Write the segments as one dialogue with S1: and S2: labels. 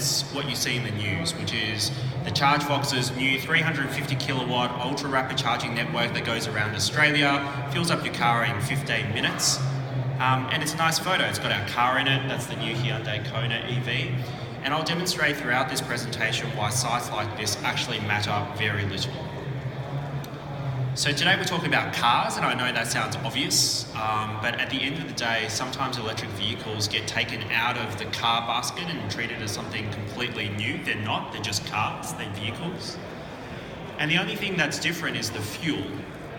S1: it's what you see in the news, which is the ChargeFox's new 350 kilowatt ultra rapid charging network that goes around Australia, fills up your car in 15 minutes. And it's a nice photo. It's got our car in it. That's the new Hyundai Kona EV. And I'll demonstrate throughout this presentation why sites like this actually matter very little. So today we're talking about cars, and I know that sounds obvious, but at the end of the day, sometimes electric vehicles get taken out of the car basket and treated as something completely new. They're not, they're just cars, they're vehicles. And the only thing that's different is the fuel.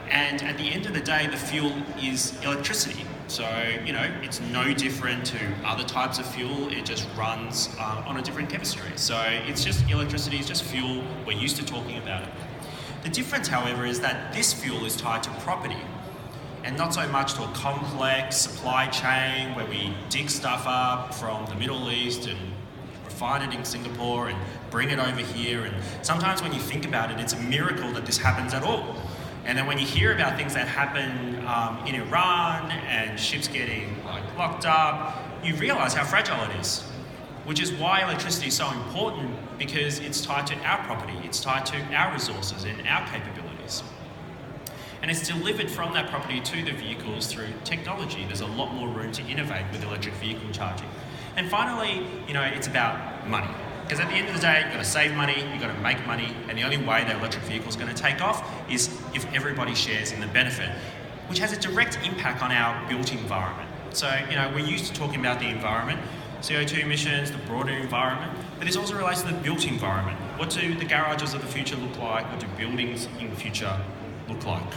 S1: And at the end of the day, the fuel is electricity. So, it's no different to other types of fuel. It just runs on a different chemistry. So it's just electricity, it's just fuel. We're used to talking about it. The difference, however, is that this fuel is tied to property and not so much to a complex supply chain where we dig stuff up from the Middle East and refine it in Singapore and bring it over here. And sometimes when you think about it, it's a miracle that this happens at all. And then when you hear about things that happen in Iran and ships getting locked up, you realize how fragile it is, which is why electricity is so important, because it's tied to our property, it's tied to our resources and our capabilities. And it's delivered from that property to the vehicles through technology. There's a lot more room to innovate with electric vehicle charging. And finally, it's about money. Because at the end of the day, you've got to save money, you've got to make money, and the only way that electric vehicle is going to take off is if everybody shares in the benefit, which has a direct impact on our built environment. So, we're used to talking about the environment, CO2 emissions, the broader environment, but this also relates to the built environment. What do the garages of the future look like? What do buildings in the future look like?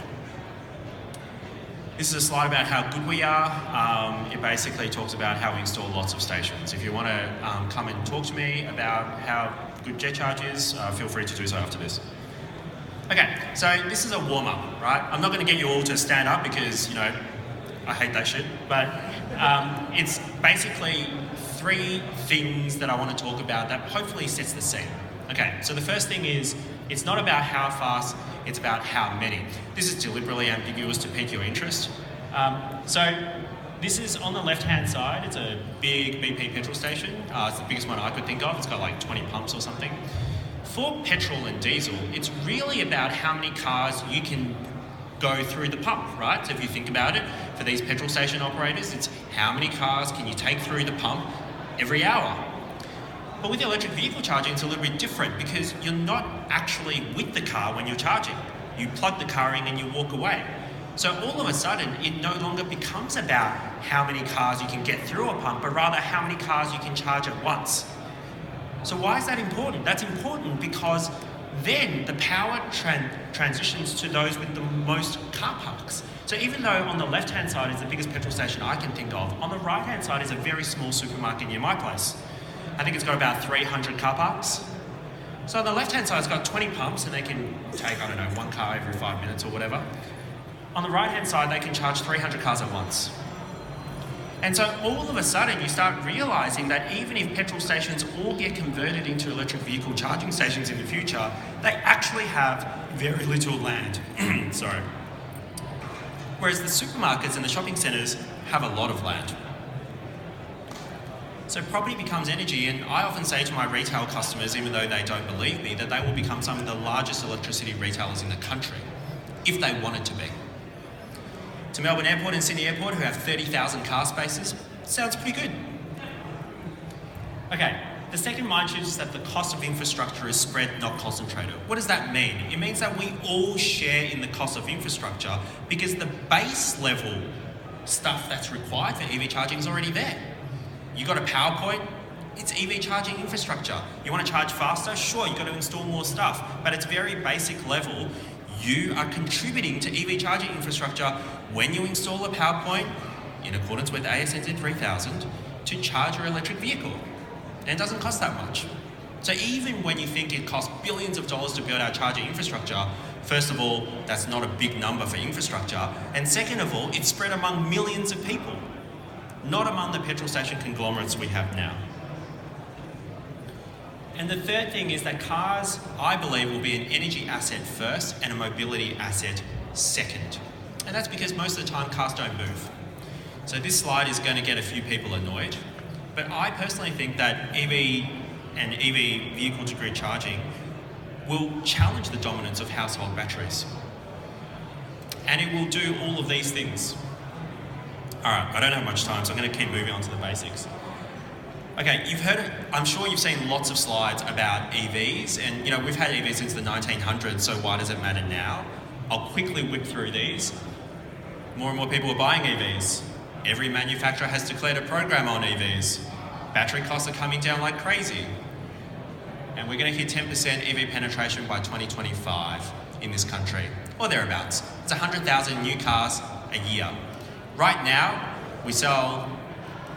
S1: This is a slide about how good we are. It basically talks about how we install lots of stations. If you want to come and talk to me about how good Jetcharge is, feel free to do so after this. Okay, so this is a warm-up, right? I'm not going to get you all to stand up because, I hate that shit, but it's basically 3 things that I want to talk about that hopefully sets the scene. Okay, so the first thing is, it's not about how fast, it's about how many. This is deliberately ambiguous to pique your interest. So this is on the left-hand side. It's a big BP petrol station. It's the biggest one I could think of. It's got like 20 pumps or something. For petrol and diesel, it's really about how many cars you can go through the pump, right? So if you think about it, for these petrol station operators, it's how many cars can you take through the pump every hour. But with electric vehicle charging, it's a little bit different because you're not actually with the car when you're charging. You plug the car in and you walk away. So all of a sudden, it no longer becomes about how many cars you can get through a pump, but rather how many cars you can charge at once. So why is that important? That's important because then the power transitions to those with the most car parks. So even though on the left-hand side is the biggest petrol station I can think of, on the right-hand side is a very small supermarket near my place. I think it's got about 300 car parks. So on the left-hand side, it's got 20 pumps and they can take, 1 car every 5 minutes or whatever. On the right-hand side, they can charge 300 cars at once. And so all of a sudden, you start realizing that even if petrol stations all get converted into electric vehicle charging stations in the future, they actually have very little land. Sorry. Whereas the supermarkets and the shopping centres have a lot of land. So property becomes energy, and I often say to my retail customers, even though they don't believe me, that they will become some of the largest electricity retailers in the country, if they wanted to be. To Melbourne Airport and Sydney Airport, who have 30,000 car spaces, sounds pretty good. Okay, the second mind shift is that the cost of infrastructure is spread, not concentrated. What does that mean? It means that we all share in the cost of infrastructure because the base level stuff that's required for EV charging is already there. You got a PowerPoint, it's EV charging infrastructure. You want to charge faster? Sure, you've got to install more stuff, but it's very basic level. You are contributing to EV charging infrastructure when you install a PowerPoint in accordance with ASNZ 3000 to charge your electric vehicle. And it doesn't cost that much. So even when you think it costs billions of dollars to build our charging infrastructure, first of all, that's not a big number for infrastructure. And second of all, it's spread among millions of people, not among the petrol station conglomerates we have now. And the third thing is that cars, I believe, will be an energy asset first and a mobility asset second. And that's because most of the time cars don't move. So this slide is going to get a few people annoyed. But I personally think that EV and EV vehicle-to-grid charging will challenge the dominance of household batteries. And it will do all of these things. All right, I don't have much time, so I'm going to keep moving on to the basics. Okay, you've heard it. I'm sure you've seen lots of slides about EVs, and we've had EVs since the 1900s, so why does it matter now? I'll quickly whip through these. More and more people are buying EVs. Every manufacturer has declared a program on EVs. Battery costs are coming down like crazy. And we're going to hit 10% EV penetration by 2025 in this country, or thereabouts. It's 100,000 new cars a year. Right now, we sell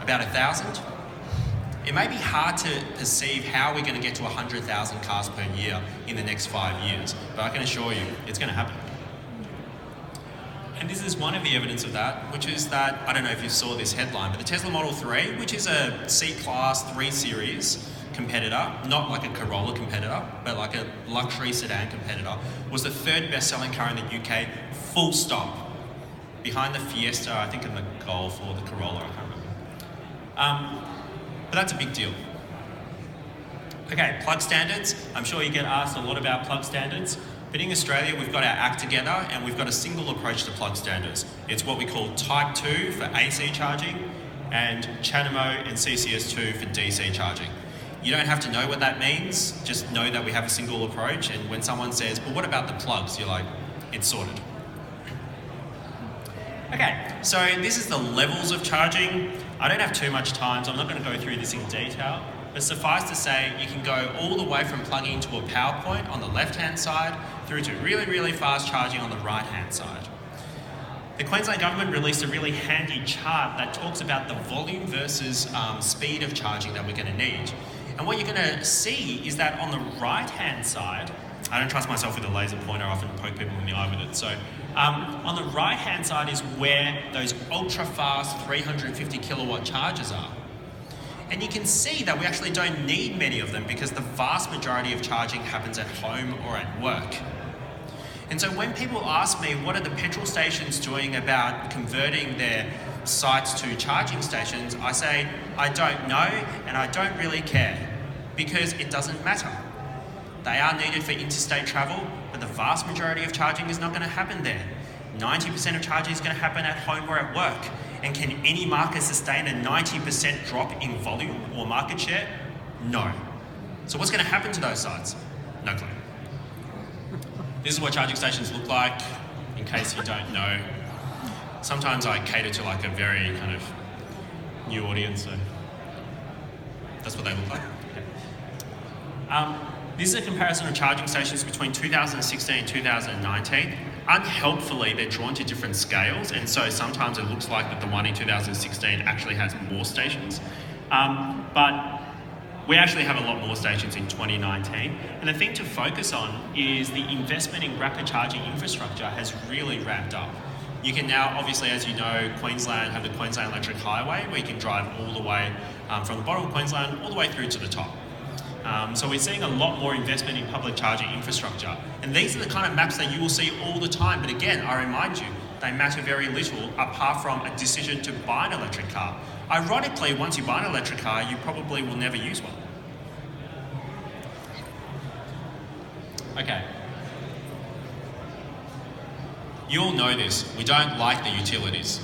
S1: about 1,000. It may be hard to perceive how we're going to get to 100,000 cars per year in the next 5 years, but I can assure you it's going to happen. And this is one of the evidence of that, which is that, I don't know if you saw this headline, but the Tesla Model 3, which is a C-Class 3 Series competitor, not like a Corolla competitor, but like a luxury sedan competitor, was the third best-selling car in the UK, full stop. Behind the Fiesta, I think, and the Golf, or the Corolla, I can't remember. But that's a big deal. Okay, plug standards. I'm sure you get asked a lot about plug standards, but in Australia we've got our act together and we've got a single approach to plug standards. It's what we call Type 2 for AC charging and CHAdeMO and CCS2 for DC charging. You don't have to know what that means, just know that we have a single approach, and when someone says, well, what about the plugs? You're like, it's sorted. Okay, so this is the levels of charging. I don't have too much time, so I'm not going to go through this in detail, but suffice to say, you can go all the way from plugging into a power point on the left-hand side through to really, really fast charging on the right-hand side. The Queensland Government released a really handy chart that talks about the volume versus speed of charging that we're going to need. And what you're going to see is that on the right-hand side, I don't trust myself with a laser pointer, I often poke people in the eye with it, so on the right-hand side is where those ultra-fast 350 kilowatt chargers are. And you can see that we actually don't need many of them because the vast majority of charging happens at home or at work. And so when people ask me, what are the petrol stations doing about converting their sites to charging stations, I say, I don't know and I don't really care because it doesn't matter. They are needed for interstate travel, but the vast majority of charging is not going to happen there. 90% of charging is going to happen at home or at work. And can any market sustain a 90% drop in volume or market share? No. So what's going to happen to those sites? No clue. This is what charging stations look like, in case you don't know. Sometimes I cater to like a very kind of new audience, so that's what they look like. This is a comparison of charging stations between 2016 and 2019. Unhelpfully, they're drawn to different scales, and so sometimes it looks like that the one in 2016 actually has more stations. But we actually have a lot more stations in 2019. And the thing to focus on is the investment in rapid charging infrastructure has really ramped up. You can now, obviously, as you know, Queensland have the Queensland Electric Highway, where you can drive all the way from the bottom of Queensland all the way through to the top. So we're seeing a lot more investment in public charging infrastructure. And these are the kind of maps that you will see all the time. But again, I remind you, they matter very little apart from a decision to buy an electric car. Ironically, once you buy an electric car, you probably will never use one. Okay. You all know this. We don't like the utilities.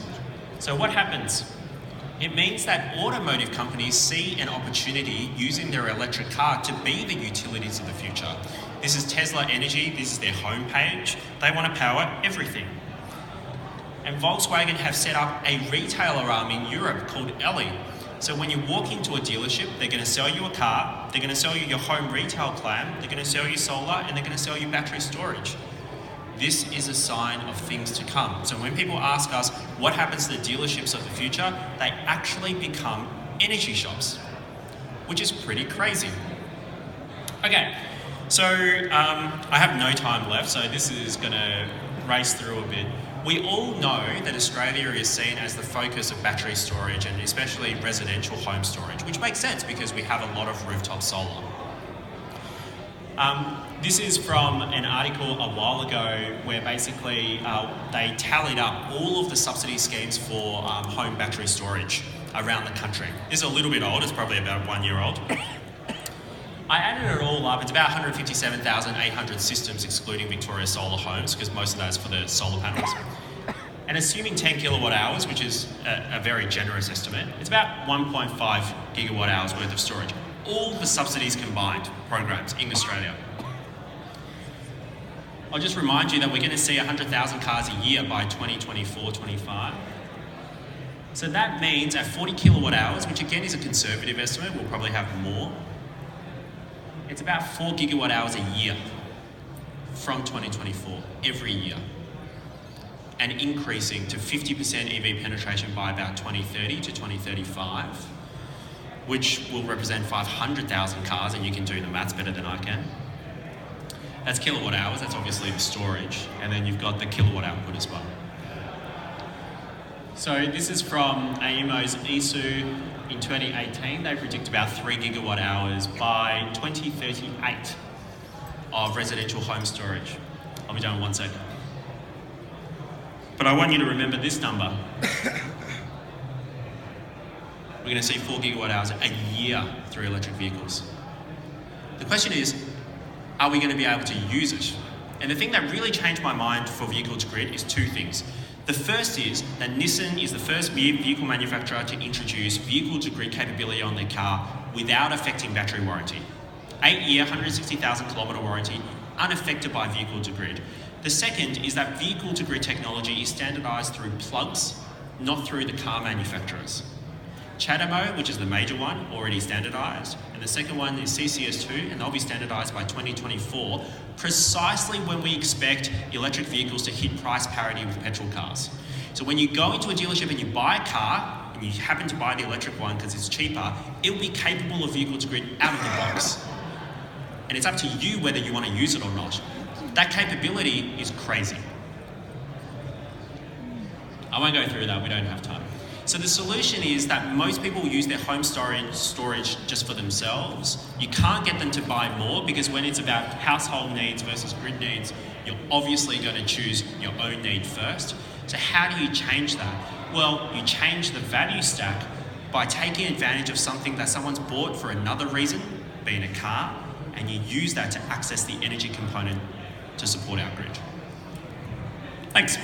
S1: So what happens? It means that automotive companies see an opportunity using their electric car to be the utilities of the future. This is Tesla Energy, this is their homepage. They want to power everything. And Volkswagen have set up a retailer arm in Europe called Ellie. So when you walk into a dealership, they're going to sell you a car, they're going to sell you your home retail plan, they're going to sell you solar, and they're going to sell you battery storage. This is a sign of things to come. So when people ask us what happens to the dealerships of the future, they actually become energy shops, which is pretty crazy. Okay, so I have no time left, so this is going to race through a bit. We all know that Australia is seen as the focus of battery storage and especially residential home storage, which makes sense because we have a lot of rooftop solar. This is from an article a while ago where basically they tallied up all of the subsidy schemes for home battery storage around the country. This is a little bit old, it's probably about 1 year old. I added it all up. It's about 157,800 systems excluding Victoria Solar Homes, because most of that is for the solar panels. And assuming 10 kilowatt hours, which is a very generous estimate, it's about 1.5 gigawatt hours worth of storage. All the subsidies combined programs in Australia. I'll just remind you that we're going to see 100,000 cars a year by 2024-25. So that means at 40 kilowatt hours, which again is a conservative estimate, we'll probably have more. It's about 4 gigawatt hours a year from 2024, every year. And increasing to 50% EV penetration by about 2030 to 2035, which will represent 500,000 cars, and you can do the maths better than I can. That's kilowatt hours, that's obviously the storage, and then you've got the kilowatt output as well. So this is from AEMO's ESU in 2018. They predict about 3 gigawatt hours by 2038 of residential home storage. I'll be done in 1 second. But I want you to remember this number. We're going to see 4 gigawatt hours a year through electric vehicles. The question is, are we going to be able to use it? And the thing that really changed my mind for vehicle to grid is 2 things. The first is that Nissan is the first vehicle manufacturer to introduce vehicle to grid capability on their car without affecting battery warranty. 8-year, 160,000 kilometre warranty, unaffected by vehicle to grid. The second is that vehicle to grid technology is standardised through plugs, not through the car manufacturers. CHAdeMO, which is the major one, already standardised, and the second one is CCS2, and they'll be standardised by 2024, precisely when we expect electric vehicles to hit price parity with petrol cars. So when you go into a dealership and you buy a car, and you happen to buy the electric one because it's cheaper, it will be capable of vehicle to grid out of the box. And it's up to you whether you want to use it or not. That capability is crazy. I won't go through that, we don't have time. So the solution is that most people use their home storage just for themselves. You can't get them to buy more because when it's about household needs versus grid needs, you're obviously going to choose your own need first. So how do you change that? Well, you change the value stack by taking advantage of something that someone's bought for another reason, being a car, and you use that to access the energy component to support our grid. Thanks.